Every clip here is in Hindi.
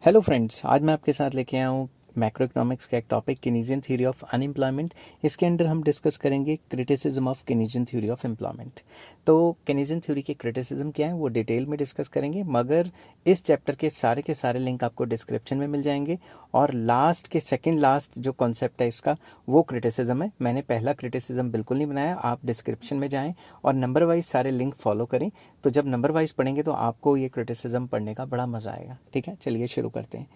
हेलो फ्रेंड्स, आज मैं आपके साथ लेके आया हूँ मैक्रो इकोनॉमिक्स का एक topic Keynesian theory of unemployment. इसके अंदर हम डिस्कस करेंगे criticism of Keynesian theory of employment. तो केनीजियन थ्योरी के क्रिटिसिज्म क्या है वो डिटेल में डिस्कस करेंगे, मगर इस चैप्टर के सारे लिंक आपको डिस्क्रिप्शन में मिल जाएंगे। और लास्ट के सेकेंड लास्ट जो कॉन्सेप्ट है इसका वो क्रिटिसिज्म है। मैंने पहला क्रिटिसिज्म बिल्कुल नहीं बनाया, आप डिस्क्रिप्शन में जाएँ और नंबर वाइज सारे लिंक फॉलो करें। तो जब नंबर वाइज पढ़ेंगे तो आपको ये क्रिटिसिज्म पढ़ने का बड़ा मज़ा आएगा। ठीक है, चलिए शुरू करते हैं।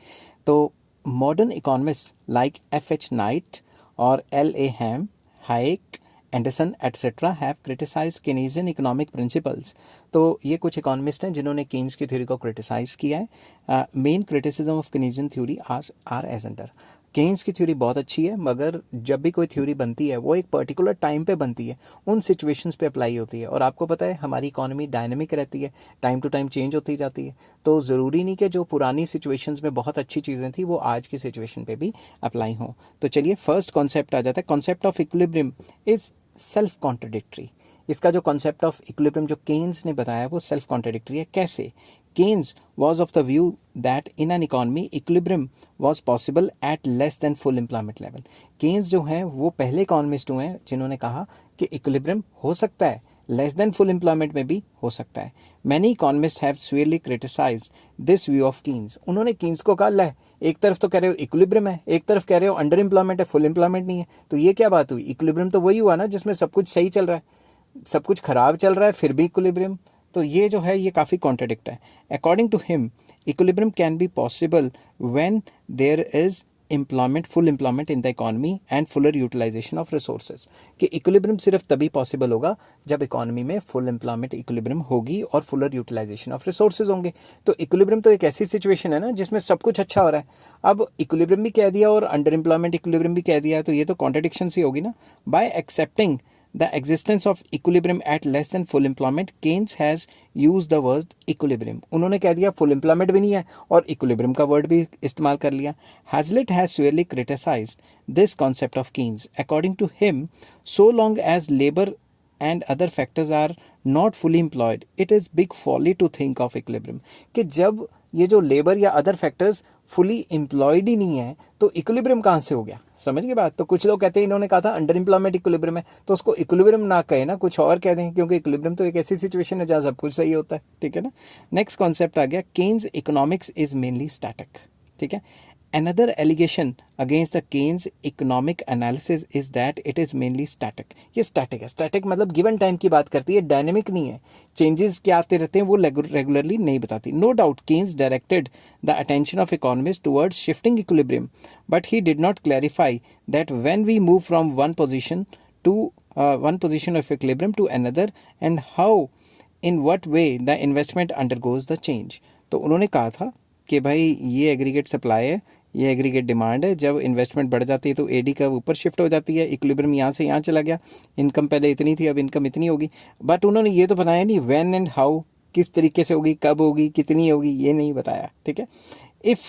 तो modern economists like F.H. Knight or L.A. Ham, Hayek, Anderson etcetera have criticise Keynesian economic principles. तो ये कुछ इकोनॉमिस्ट हैं जिन्होंने केन्स की थ्योरी को क्रिटिसाइज किया है। Main criticism of Keynesian theory are as under. Keynes की थ्योरी बहुत अच्छी है, मगर जब भी कोई थ्योरी बनती है वो एक पर्टिकुलर टाइम पे बनती है, उन सिचुएशंस पे अप्लाई होती है। और आपको पता है हमारी इकोनॉमी डायनेमिक रहती है, टाइम टू टाइम चेंज होती जाती है। तो ज़रूरी नहीं कि जो पुरानी सिचुएशंस में बहुत अच्छी चीज़ें थी वो आज की सिचुएशन पे भी अप्लाई हों। तो चलिए फर्स्ट कॉन्सेप्ट आ जाता है। Concept of equilibrium is self contradictory. इसका जो कॉन्सेप्ट ऑफ इक्विलिब्रियम जो केन्स ने बताया वो सेल्फ कॉन्ट्रडिक्टरी है। कैसे? Keynes was of the view that in an economy equilibrium was possible at less than full employment level. Keynes जो हैं वो पहले इकोनॉमिस्ट हुए हैं जिन्होंने कहा कि इक्विलिब्रियम हो सकता है, लेस देन फुल एम्प्लॉयमेंट में भी हो सकता है। Many economist have severely criticised this view of Keynes. उन्होंने कीन्स को कहा, ले एक तरफ तो कह रहे हो इक्विलिब्रियम है, एक तरफ कह रहे हो अंडर एम्प्लॉयमेंट है, फुल एम्प्लॉयमेंट नहीं है। तो ये क्या बात हुई? इक्विलिब्रियम तो वही हुआ ना जिसमें सब कुछ सही चल रहा है, सब कुछ खराब चल रहा है फिर भी इक्विलिब्रियम। तो ये जो है ये काफ़ी कॉन्ट्रडिक्ट है। According to him equilibrium can be possible when there is employment, full employment in the economy and fuller utilisation of resources. कि इक्विलिब्रियम सिर्फ तभी पॉसिबल होगा जब इकोनॉमी में फुल एम्प्लॉयमेंट इक्विलिब्रियम होगी और फुलर यूटिलाइजेशन ऑफ रिसोर्सेज होंगे। तो इक्विलिब्रियम तो एक ऐसी सिचुएशन है ना जिसमें सब कुछ अच्छा हो रहा है। अब इक्विलिब्रियम भी कह दिया और अंडर एम्प्लॉयमेंट इक्विलिब्रियम भी कह दिया, तो ये तो कॉन्ट्रडिक्शन सी होगी ना। Bye accepting the existence of equilibrium at less than full employment, Keynes has used the word equilibrium. उन्होंने कह दिया फुल एम्प्लॉयमेंट भी नहीं है और इक्विलिब्रियम का वर्ड भी इस्तेमाल कर लिया। Hazlitt has surely criticized this concept of Keynes. According to him, so long as labor and other factors are not fully employed, it is big folly to think of equilibrium. कि जब ये जो लेबर या अदर फैक्टर्स फुली एम्प्लॉयड ही नहीं है तो इक्विलिब्रियम कहाँ से हो गया? समझ गए बात? तो कुछ लोग कहते हैं, इन्होंने कहा था अंडर एम्प्लॉयमेंट इक्विलिब्रियम है, तो उसको इक्विलिब्रियम ना कहे ना, कुछ और कह दें, क्योंकि इक्विलिब्रियम तो एक ऐसी सिचुएशन है जहाँ सब कुछ सही होता है। ठीक है ना। नेक्स्ट कॉन्सेप्ट आ गया, Keynes economics is mainly static. ठीक है। Another allegation against the Keynes economic analysis is that it is mainly static. ये static है। static मतलब given time की बात करती है, dynamic नहीं है। changes क्या आते रहते हैं वो regularly नहीं बताती। No doubt Keynes directed the attention of economists towards shifting equilibrium, but he did not clarify that when we move from one position of equilibrium to another, and how in what way the investment undergoes the change. तो उन्होंने कहा था कि भाई ये एग्रीगेट सप्लाई है, ये एग्रीगेट डिमांड है, जब इन्वेस्टमेंट बढ़ जाती है तो एडी का ऊपर शिफ्ट हो जाती है, इक्विलिब्रियम यहाँ से यहाँ चला गया, इनकम पहले इतनी थी अब इनकम इतनी होगी। बट उन्होंने ये तो बताया नहीं व्हेन एंड हाउ, किस तरीके से होगी, कब होगी, कितनी होगी, ये नहीं बताया। ठीक है। If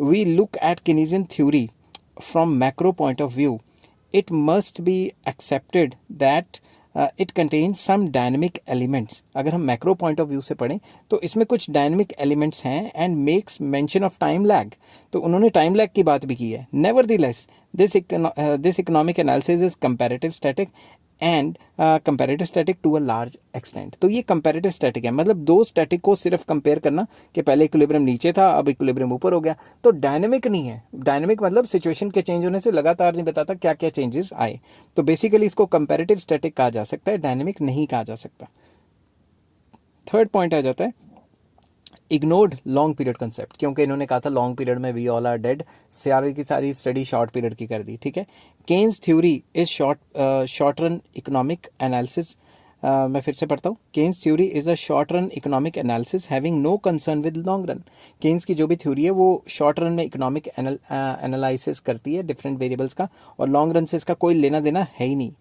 we look at Keynesian theory from macro point of view, it must be accepted that it contains some dynamic elements. अगर हम मैक्रो पॉइंट ऑफ व्यू से पढ़ें तो इसमें कुछ डायनेमिक एलिमेंट्स हैं and makes mention of time lag. तो उन्होंने टाइम लैग की बात भी की है। Nevertheless this economic analysis is comparative static and comparative static to a large extent. तो ये कंपैरेटिव स्टैटिक है, मतलब दो स्टैटिक को सिर्फ कंपेयर करना कि पहले इक्विलिब्रियम नीचे था अब इक्विलिब्रियम ऊपर हो गया, तो डायनेमिक नहीं है। डायनेमिक मतलब सिचुएशन के चेंज होने से लगातार नहीं बताता क्या क्या चेंजेस आए। तो बेसिकली इसको कंपैरेटिव स्टैटिक कहा जा सकता है, डायनेमिक नहीं कहा जा सकता। थर्ड पॉइंट आ जाता है इग्नोर्ड लॉन्ग पीरियड कंसेप्ट, क्योंकि इन्होंने कहा था लॉन्ग पीरियड में वी ऑल आर डेड, सारी की सारी स्टडी शॉर्ट पीरियड की कर दी। ठीक है। Keynes theory is short run economic analysis. मैं फिर से पढ़ता हूँ, Keynes theory is a short run economic analysis having no concern with long run. Keynes की जो भी थ्योरी है वो शॉर्ट रन में इकोनॉमिक एनालिसिस करती है डिफरेंट वेरिएबल्स का, और लॉन्ग रन से इसका कोई लेना देना है ही नहीं।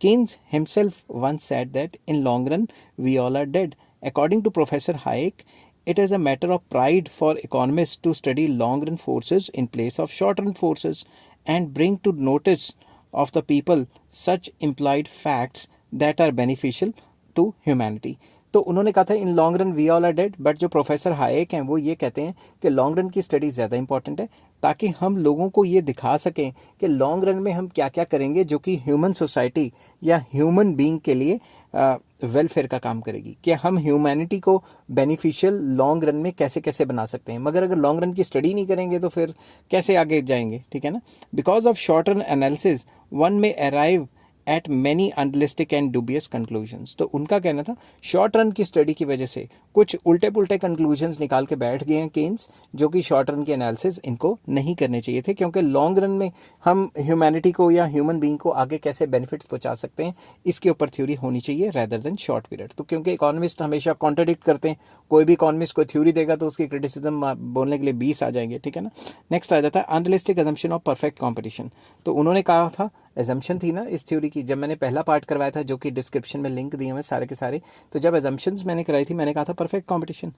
Keynes himself once said that in long run we all are dead. According to Professor Hayek, it is a matter of pride for economists to study long run forces in place of short run forces and bring to notice of the people such implied facts that are beneficial to humanity. तो उन्होंने कहा था in long run we all are dead, but जो प्रोफेसर हायेक हैं वो ये कहते हैं कि लॉन्ग रन की स्टडी ज़्यादा इंपॉर्टेंट है, ताकि हम लोगों को ये दिखा सकें कि लॉन्ग रन में हम क्या क्या करेंगे जो कि ह्यूमन सोसाइटी या ह्यूमन बीइंग के लिए वेलफेयर का काम करेगी, कि हम ह्यूमैनिटी को बेनिफिशियल लॉन्ग रन में कैसे कैसे बना सकते हैं। मगर अगर लॉन्ग रन की स्टडी नहीं करेंगे तो फिर कैसे आगे जाएंगे, ठीक है ना। Because of short run analysis one may arrive at many unrealistic and dubious conclusions. तो उनका कहना था शॉर्ट रन की स्टडी की वजह से कुछ उल्टे पुल्टे कंक्लूजन्स निकाल के बैठ गए हैं केन्स, जो कि शॉर्ट रन की एनालिसिस इनको नहीं करने चाहिए थे, क्योंकि लॉन्ग रन में हम ह्यूमैनिटी को या ह्यूमन बीइंग को आगे कैसे बेनिफिट्स पहुंचा सकते हैं इसके ऊपर थ्योरी होनी चाहिए रेदर देन शॉर्ट पीरियड। तो क्योंकि इकोनॉमिस्ट हमेशा कॉन्ट्रडिक्ट करते हैं, कोई भी इकोनॉमिस्ट कोई थ्योरी देगा तो उसकी क्रिटिसिज्म बोलने के लिए 20 आ जाएंगे, ठीक है ना। नेक्स्ट आ जाता है unrealistic assumption of perfect competition. तो उन्होंने कहा था, एजम्पशन थी ना इस थ्योरी की, जब मैंने पहला पार्ट करवाया था जो कि डिस्क्रिप्शन में लिंक दिए हुए सारे के सारे, तो जब एजम्पशंस मैंने कराई थी मैंने कहा था परफेक्ट कंपटीशन,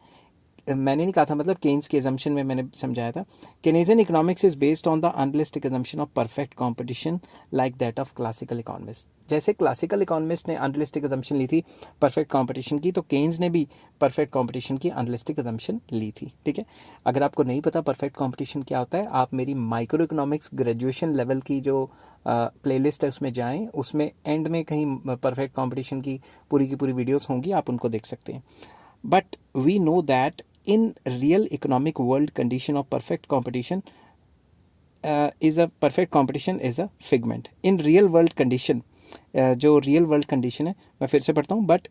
मैंने नहीं कहा था, मतलब केन्स के एजम्पशन में मैंने समझाया था Keynesian economics is based on the unrealistic assumption of perfect competition like that of classical economist. जैसे क्लासिकल इकोनॉमिस्ट ने अनरियलिस्टिक एजम्पशन ली थी परफेक्ट कंपटीशन की, तो केन्स ने भी परफेक्ट कंपटीशन की अनरियलिस्टिक एजम्पशन ली थी, ठीक है। अगर आपको नहीं पता परफेक्ट कंपटीशन क्या होता है, आप मेरी माइक्रो इकोनॉमिक्स ग्रेजुएशन लेवल की जो प्लेलिस्ट है उसमें जाएं, उसमें एंड में कहीं परफेक्ट कंपटीशन की पूरी वीडियोस होंगी, आप उनको देख सकते हैं। But we know that in real economic world condition of perfect competition is a figment in real world condition। जो real world condition है, मैं फिर से पढ़ता हूँ, but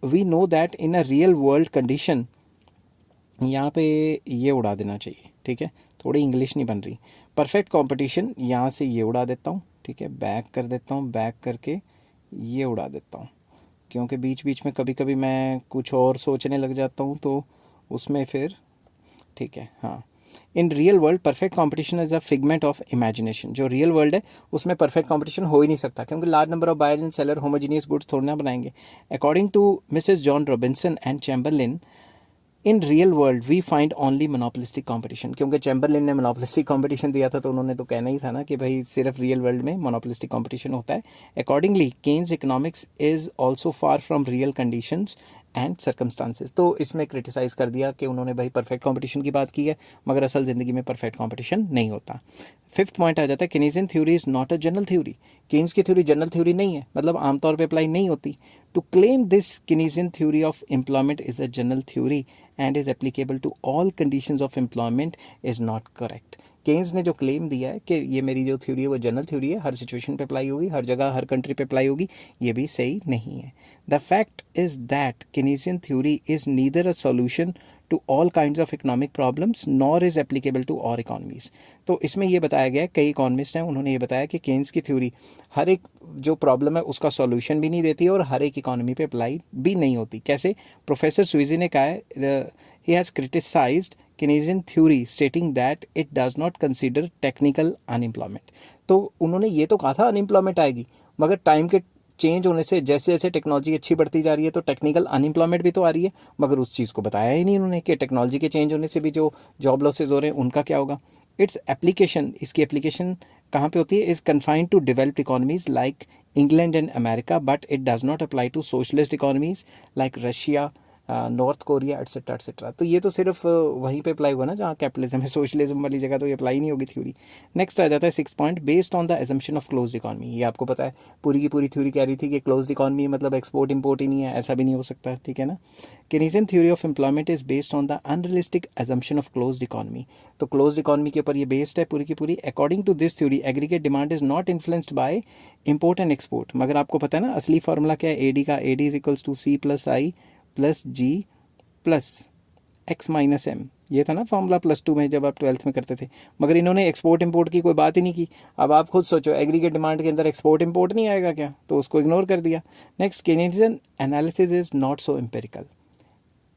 we know that in a real world condition, यहाँ पे ये उड़ा देना चाहिए, ठीक है, थोड़ी इंग्लिश नहीं बन रही। परफेक्ट कंपटीशन यहाँ से ये उड़ा देता हूँ, ठीक है, बैक कर देता हूँ, बैक करके ये उड़ा देता हूँ, क्योंकि बीच बीच में कभी कभी मैं कुछ और सोचने लग जाता हूँ तो उसमें फिर, ठीक है, हाँ। In real world perfect competition is a figment of imagination. जो रियल वर्ल्ड है उसमें परफेक्ट कंपटीशन हो ही नहीं सकता, क्योंकि large number of buyer and seller homogeneous goods थोड़ी ना बनाएंगे। According to Mrs Joan Robinson and Chamberlin, in real world we find only monopolistic competition. क्योंकि चैम्बरलिन ने मोनोपोलिस्टिक कंपटीशन दिया था, तो उन्होंने तो कहना ही था ना कि भाई सिर्फ रियल वर्ल्ड में मोनोपोलिस्टिक कंपटीशन होता है। Accordingly Keynes economics is also far from real conditions and circumstances. तो इसमें क्रिटिसाइज कर दिया कि उन्होंने भाई परफेक्ट कंपटीशन की बात की है, मगर असल ज़िंदगी में परफेक्ट कंपटीशन नहीं होता। फिफ्थ पॉइंट आ जाता है Keynesian theory is not a general theory. Keynes की थ्योरी जनरल थ्योरी नहीं है, मतलब आमतौर पे अप्लाई नहीं होती। To claim this Keynesian theory of employment is a general theory and is applicable to all conditions of employment is not correct. Keynes ने जो क्लेम दिया है कि ये मेरी जो थ्योरी है वो जनरल थ्योरी है, हर सिचुएशन पे अप्लाई होगी, हर जगह हर कंट्री पे अप्लाई होगी, ये भी सही नहीं है। The fact is that Keynesian theory is neither a solution to all kinds of economic problems nor is applicable to all economies. तो इसमें ये बताया गया, कई इकोनॉमिस्ट हैं उन्होंने ये बताया कि केन्स की थ्योरी हर एक जो प्रॉब्लम है उसका सॉल्यूशन भी नहीं देती और हर एक इकोनॉमी पे अप्लाई भी नहीं होती। कैसे? प्रोफेसर स्वीजी ने कहा है, he has criticized Keynesian theory stating that it does not consider technical unemployment। तो उन्होंने ये तो कहा था अनएम्प्लॉयमेंट आएगी, मगर टाइम के चेंज होने से जैसे जैसे टेक्नोलॉजी अच्छी बढ़ती जा रही है तो टेक्निकल अनएम्प्लॉयमेंट भी तो आ रही है, मगर उस चीज़ को बताया ही नहीं उन्होंने कि टेक्नोलॉजी के चेंज होने से भी जो जॉब लॉसेज हो रहे हैं उनका क्या होगा। इट्स एप्लीकेशन, इसकी एप्लीकेशन कहाँ पे होती है? Is confined to developed economies like England and America, but it does not apply to socialist economies like Russia, North Korea etcetera etcetera. तो ये तो सिर्फ वहीं पे अप्लाई हुआ ना जहाँ कैपिटलिज्म है, सोशलिज्म वाली जगह तो ये अप्लाई नहीं होगी थ्योरी। नेक्स्ट आ जाता है 6 point, based on the assumption of closed economy. ये आपको पता है पूरी की पूरी थ्योरी कह रही थी कि क्लोज्ड इकोनॉमी मतलब एक्सपोर्ट इंपोर्ट ही नहीं है, ऐसा भी नहीं हो सकता, ठीक है ना। Keynesian theory of employment is based on the unrealistic assumption of closed economy. तो क्लोज्ड इकोनॉमी के ऊपर ये बेस्ड है पूरी की पूरी। According to this theory aggregate demand is not influenced by import and export. मगर आपको पता है ना असली फार्मूला क्या है एडी का? AD is equals to C plus I plus G plus X minus M. ये था ना फॉर्मूला +2 में जब आप 12th में करते थे, मगर इन्होंने एक्सपोर्ट इंपोर्ट की कोई बात ही नहीं की। अब आप खुद सोचो एग्रीगेट डिमांड के अंदर एक्सपोर्ट इंपोर्ट नहीं आएगा क्या? तो उसको इग्नोर कर दिया। Next, Keynesian analysis is not so empirical.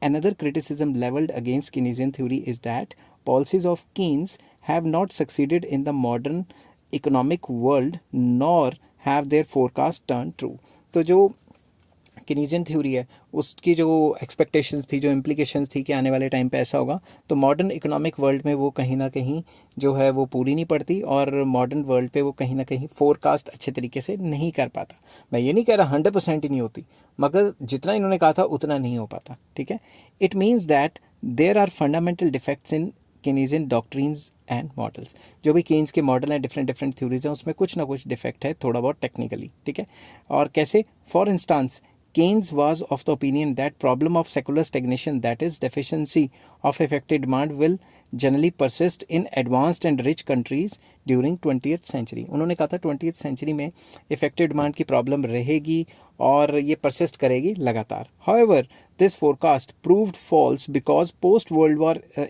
Another criticism leveled against Keynesian theory is that policies of Keynes have not succeeded in the modern economic world nor have their forecasts turned true। तो जो केनीजियन थ्योरी है उसकी जो एक्सपेक्टेशंस थी, जो इम्प्लीकेशंस थी कि आने वाले टाइम पे ऐसा होगा, तो मॉडर्न इकोनॉमिक वर्ल्ड में वो कहीं ना कहीं जो है वो पूरी नहीं पड़ती और मॉडर्न वर्ल्ड पे वो कहीं ना कहीं फोरकास्ट अच्छे तरीके से नहीं कर पाता। मैं ये नहीं कह रहा 100% ही नहीं होती, मगर जितना इन्होंने कहा था उतना नहीं हो पाता। ठीक है, it means that there are fundamental defects in Keynesian doctrines and models. जो भी केन्स के मॉडल हैं, डिफरेंट डिफरेंट थ्योरीज हैं, उसमें कुछ ना कुछ डिफेक्ट है, थोड़ा बहुत टेक्निकली। ठीक है, और कैसे? For instance, Keynes was of the opinion that problem of secular stagnation, that is deficiency of effective demand, will generally persist in advanced and rich countries during 20th century। उन्होंने कहा था 20th century में effective demand की प्रॉब्लम रहेगी और ये persist करेगी लगातार। However, this forecast proved false because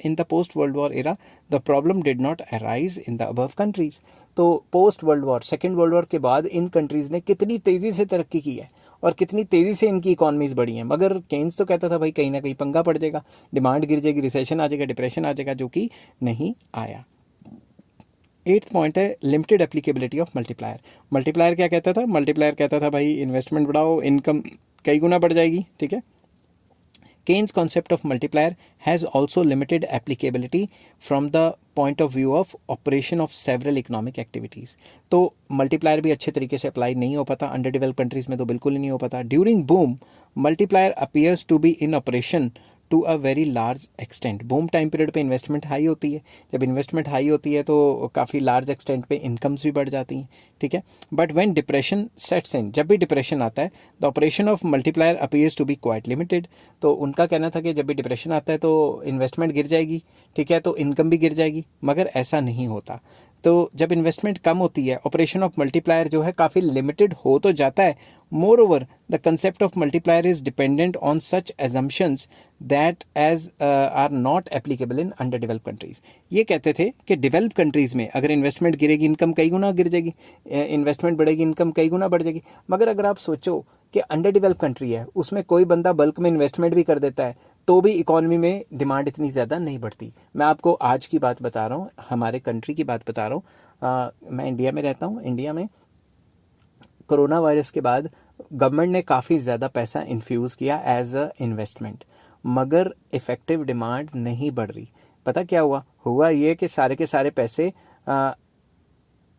in the post World War era, the problem did not arise in the above countries। तो post world war, second world war के बाद इन कंट्रीज़ ने कितनी तेज़ी से तरक्की की है और कितनी तेज़ी से इनकी इकॉनमीज़ बढ़ी हैं, मगर केन्स तो कहता था भाई कहीं ना कहीं पंगा पड़ जाएगा, डिमांड गिर जाएगी, रिसेशन आ जाएगा, डिप्रेशन आ जाएगा, जो कि नहीं आया। 8th पॉइंट है limited applicability of multiplier. Multiplier क्या कहता था? मल्टीप्लायर कहता था भाई इन्वेस्टमेंट बढ़ाओ, इनकम कई गुना बढ़ जाएगी। ठीक है, Keynes' concept of multiplier has also limited applicability from the point of view of operation of several economic activities। तो multiplier भी अच्छे तरीके से अप्लाई नहीं हो पाता, अंडर डेवलप कंट्रीज में तो बिल्कुल ही नहीं हो पाता। During boom, multiplier appears to be in operation to a very large extent. Boom time period पे इन्वेस्टमेंट हाई होती है, जब इन्वेस्टमेंट हाई होती है तो काफ़ी लार्ज एक्सटेंट पे इनकम्स भी बढ़ जाती हैं। ठीक है, but when depression sets in, जब भी डिप्रेशन आता है, the operation of multiplier appears to be quite limited. तो उनका कहना था कि जब भी डिप्रेशन आता है तो इन्वेस्टमेंट गिर जाएगी, ठीक है, तो इनकम भी गिर जाएगी, मगर ऐसा नहीं होता। तो जब इन्वेस्टमेंट कम होती है, ऑपरेशन ऑफ मल्टीप्लायर जो है काफ़ी लिमिटेड हो तो जाता है। Moreover, the concept of multiplier is dependent on such assumptions that as are not applicable in under develop countries. ये कहते थे कि डेवलप कंट्रीज में अगर इन्वेस्टमेंट गिरेगी, इनकम कई गुना गिर जाएगी, इन्वेस्टमेंट बढ़ेगी, इनकम कई गुना बढ़ जाएगी। मगर अगर आप सोचो कि अंडर डेवलप कंट्री है, उसमें कोई बंदा बल्क में इन्वेस्टमेंट भी कर देता है तो भी इकॉनमी में डिमांड इतनी ज़्यादा नहीं बढ़ती। मैं आपको आज की बात बता रहा हूँ, हमारे कंट्री की बात बता रहा हूँ। मैं इंडिया में रहता हूँ। इंडिया में कोरोना वायरस के बाद गवर्नमेंट ने काफ़ी ज़्यादा पैसा इन्फ्यूज़ किया एज अ इन्वेस्टमेंट, मगर इफ़ेक्टिव डिमांड नहीं बढ़ रही। पता क्या हुआ ये कि सारे के सारे पैसे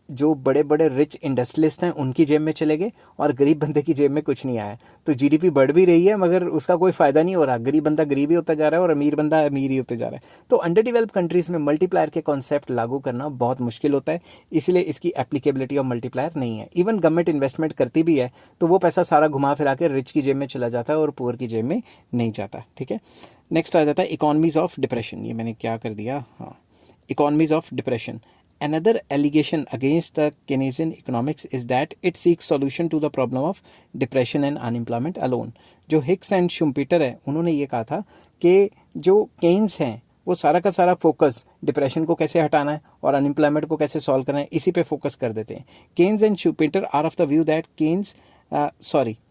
जो बड़े बड़े रिच इंडस्ट्रियलिस्ट हैं उनकी जेब में चले गए और गरीब बंदे की जेब में कुछ नहीं आया। तो जीडीपी बढ़ भी रही है मगर उसका कोई फ़ायदा नहीं हो रहा, गरीब बंदा गरीब ही होता जा रहा है और अमीर बंदा अमीर ही होते जा रहा है। तो अंडर डेवलप कंट्रीज़ में मल्टीप्लायर के कॉन्सेप्ट लागू करना बहुत मुश्किल होता है, इसलिए इसकी एप्लीकेबिलिटी ऑफ मल्टीप्लायर नहीं है। इवन गवर्नमेंट इन्वेस्टमेंट करती भी है तो वो पैसा सारा घुमा फिरा के रिच की जेब में चला जाता है और पुअर की जेब में नहीं जाता। ठीक है, नेक्स्ट आ जाता है इकोनॉमीज ऑफ डिप्रेशन। ये मैंने क्या कर दिया, हाँ, economies of depression. Another allegation against the Keynesian economics is that it seeks solution to the problem of depression and unemployment alone। जो हिक्स एंड शुम्पीटर है उन्होंने ये कहा था कि जो केन्स हैं वो सारा का सारा फोकस डिप्रेशन को कैसे हटाना है और अनएम्प्लॉयमेंट को कैसे सॉल्व करना है, इसी पे फोकस कर देते हैं। Keynes and Schumpeter are of the view that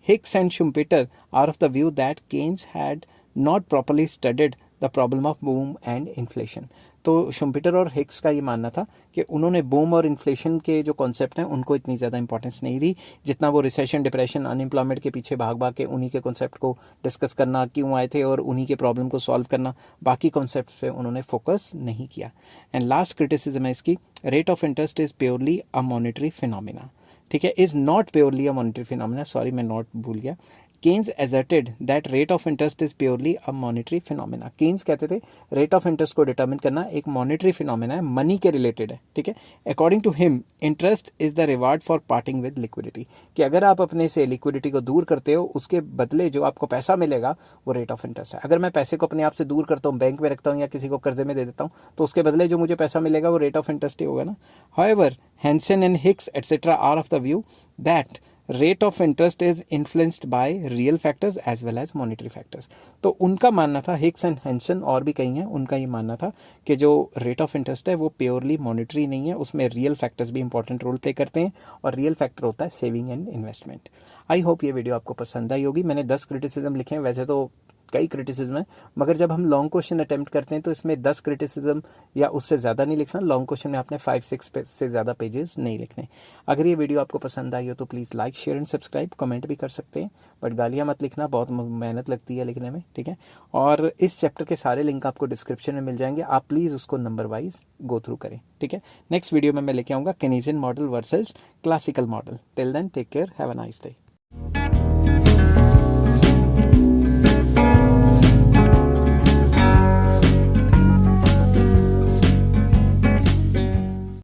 Hicks and Schumpeter are of the view that Keynes had not properly studied the problem of boom and inflation. तो शुम्पीटर और हिक्स का ये मानना था कि उन्होंने बूम और इन्फ्लेशन के जो कॉन्सेप्ट हैं उनको इतनी ज़्यादा इंपॉर्टेंस नहीं दी जितना वो रिसेशन, डिप्रेशन, अनएम्प्लॉयमेंट के पीछे भाग भाग के उन्हीं के कॉन्सेप्ट को डिस्कस करना, क्यों आए थे और उन्हीं के प्रॉब्लम को सॉल्व करना, बाकी कॉन्सेप्ट पे उन्होंने फोकस नहीं किया। एंड लास्ट क्रिटिसिज्म है इसकी, rate of interest is purely a monetary phenomena. ठीक है, is not purely a monetary phenomena, sorry मैं नॉट भूल गया। Keynes asserted that rate of interest is purely a monetary phenomena। Keynes कहते थे रेट ऑफ इंटरेस्ट को डिटर्मिन करना एक मॉनेटरी फिनोमेना है, मनी के रिलेटेड है। ठीक है, according to him interest is the reward for parting with liquidity, कि अगर आप अपने से लिक्विडिटी को दूर करते हो उसके बदले जो आपको पैसा मिलेगा वो रेट ऑफ इंटरेस्ट है। अगर मैं पैसे को अपने आप से दूर करता हूँ, बैंक में रखता हूँ या किसी को कर्जे में दे देता हूँ, तो उसके बदले जो मुझे पैसा मिलेगा वो रेट ऑफ इंटरेस्ट ही होगा ना। However Hansen and Hicks etcetera are of the view that rate of interest is influenced by real factors as well as monetary factors. तो उनका मानना था, हिक्स एंड हैंसन और भी कई हैं, उनका ये मानना था कि जो रेट ऑफ इंटरेस्ट है वो प्योरली मॉनिटरी नहीं है, उसमें रियल फैक्टर्स भी इंपॉर्टेंट रोल प्ले करते हैं और रियल फैक्टर होता है saving and investment. I hope ये वीडियो आपको पसंद आई होगी। मैंने 10 क्रिटिसिज्म लिखे हैं, वैसे तो कई क्रिटिसिज्म है, मगर जब हम लॉन्ग क्वेश्चन अटैम्प्ट करते हैं तो इसमें 10 क्रिटिसिज्म या उससे ज़्यादा नहीं लिखना। लॉन्ग क्वेश्चन में आपने 5-6 से ज़्यादा पेजेस नहीं लिखने। अगर ये वीडियो आपको पसंद आई हो तो please like, share and subscribe. Comment भी कर सकते हैं, बट गालियाँ मत लिखना, बहुत मेहनत लगती है लिखने में, ठीक है। और इस चैप्टर के सारे लिंक आपको डिस्क्रिप्शन में मिल जाएंगे, आप प्लीज़ उसको नंबर वाइज गो थ्रू करें, ठीक है। नेक्स्ट वीडियो में मैं लेके आऊँगा Keynesian model versus classical model. Till then take care, have a nice day.